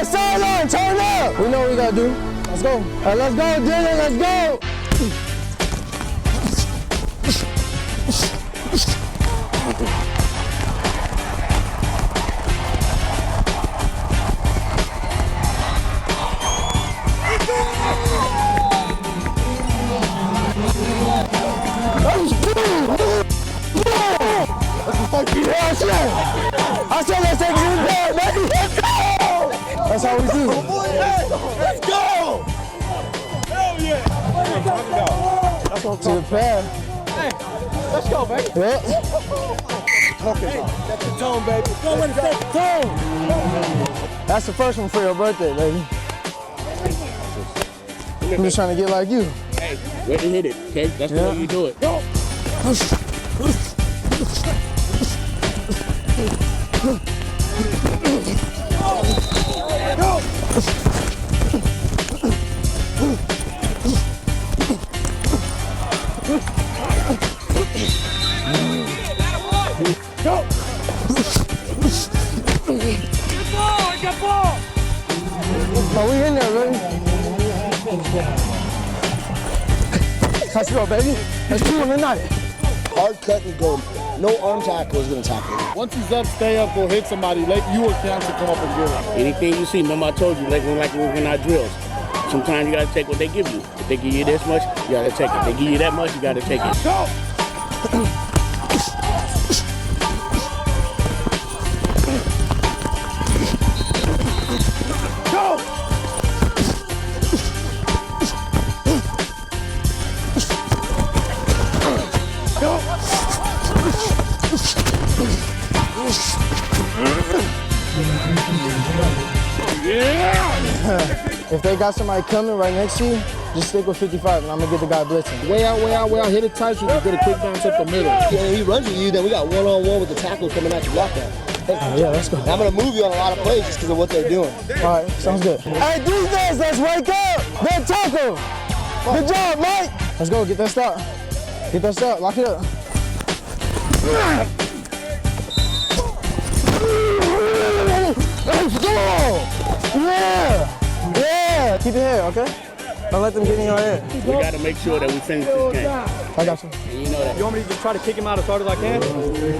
right, sideline, turn up. We know what we gotta do. Let's go. All right, let's go, Dylan, let's go. I said let's take it back, baby. Let's go! That's how we do. Let's go! Hell yeah! That's what I'm to the pair. Hey, let's go, baby. Yep. Hey, that's the tone, baby. Go in and set the tone. That's the first one for your birthday, baby. I'm just trying to get like you. Hey, way to hit it, okay? That's the way you do it. Go! Go! Get ball! Are we in there, baby? Let's go, baby. Let's do it tonight. Hard cut and go. No arm tackle is going to tackle him. Once he's up, stay up, go hit somebody. Let you or Kenan come up and get him. Anything you see, remember I told you, like we're in our drills. Sometimes you got to take what they give you. If they give you this much, you got to take it. If they give you that much, you got to take it. Go! If they got somebody coming right next to you, just stick with 55 and I'm gonna get the guy blitzing. Way out, way out, way out. Hit it tight so you can get a quick bounce up the middle. Yeah, and he runs with you, then we got one-on-one with the tackle coming out to block that. Yeah, let's go. I'm gonna move you on a lot of plays just because of what they're doing. All right, sounds good. Hey, these days, let's wake up. That tackle. Good job, Mike. Let's go, get that stop. Get that stop, lock it up. Let's go! Yeah! Yeah! Keep your head, okay? Don't let them get in your head. We got to make sure that we finish this game. I got you. And you know that. You want me to just try to kick him out as hard as I can?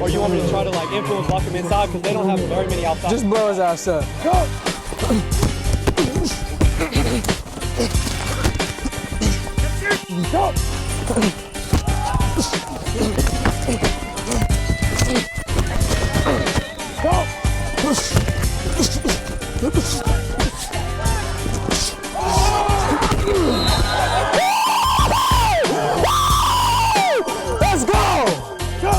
Or you want me to try to like influence lock him inside because they don't have very many outside? Just blow his ass up. Go! Go! Go! Let's go! Go!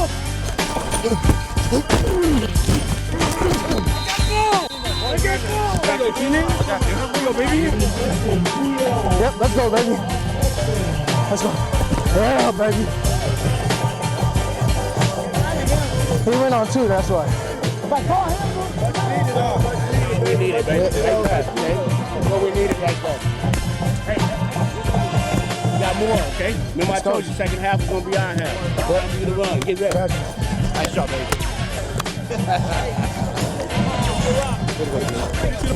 Yep, let's go, baby. Let's go. Yeah, baby. He went on two, that's why. We need it, baby. Right back, okay? What we need is right back. Hey, we got more, okay? Remember I told you second half is going to be our half. Time for you to run. Get ready. Nice job, baby.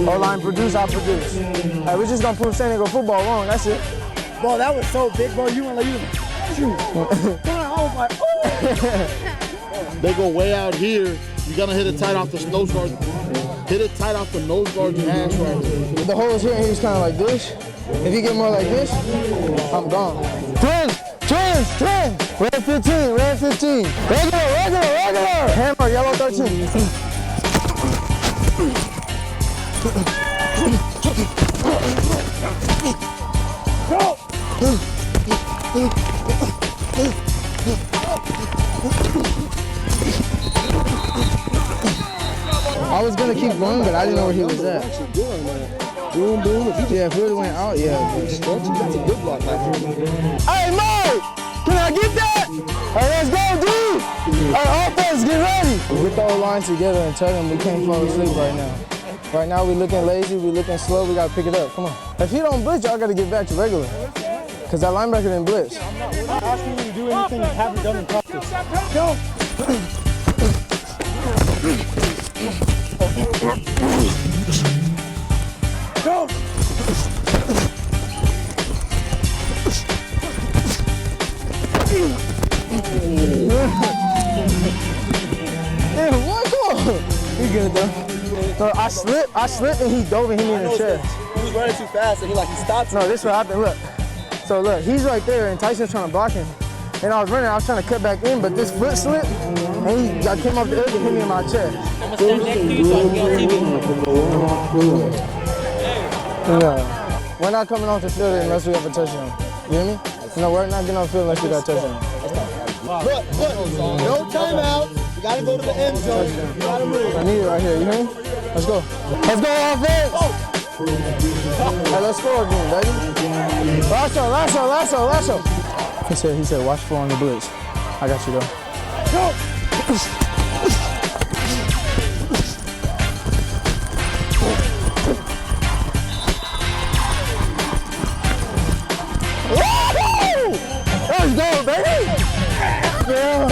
O-line produce, I produce. Hey, we're just going to prove San Diego football wrong, that's it. Bro, that was so big, bro. You went like, shoot. I was like, oh. They go way out here. You got to hit it tight off the nose guard. Hit it tight off the nose guard and ass right there. The hole is here and he's kind of like this. If you get more like this, I'm gone. 10, 10, 10. Red 15, red 15. Regular, regular, regular. Hammer, yellow 13. Go! I was gonna keep going, but I didn't know where he was at. Boom, boom. Yeah, if he would've went out, yeah. That's a good block, man. Hey, Mike! Can I get that? Hey, let's go, dude! Hey, offense, get ready! Get the whole line together and tell them we can't fall asleep right now. Right now, we're looking lazy, we're looking slow, we gotta pick it up. Come on. If he don't blitz, y'all gotta get back to regular. Because that linebacker didn't blitz. We're not asking you to do anything you haven't done in practice. Go! minute though. So I slipped and he dove and hit me in the chest. He was running too fast and he stopped. No, this is what happened, look. So look, he's right there and Tyson's trying to block him. And I was running, I was trying to cut back in, but this foot slipped and I came off the edge and hit me in my chest. I'm gonna stand next to you so I can get on TV. No, we're not coming off the field unless we have a touchdown. You hear me? No, we're not getting off the field unless we got a touchdown. Look, no timeout. You gotta go to the end zone. You gotta move. I need it right here, you hear me? Let's go. Let's go, offense! Hey, let's score again, baby. Lasso. He said, watch for on the blitz. I got you though. Go! Let's go, baby! Yeah!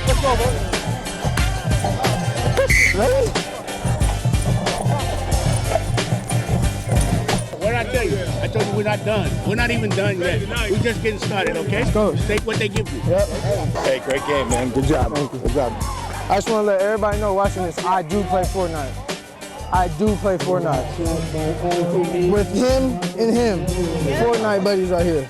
Let's go, bro. Ready? What did I tell you? I told you we're not done. We're not even done yet. We're just getting started, okay? Let's go. Take what they give you. Yep. Hey, great game, man. Good job. Thank you. Good job. I just want to let everybody know watching this, I do play Fortnite. I do play Fortnite. With him and him. Fortnite buddies right here.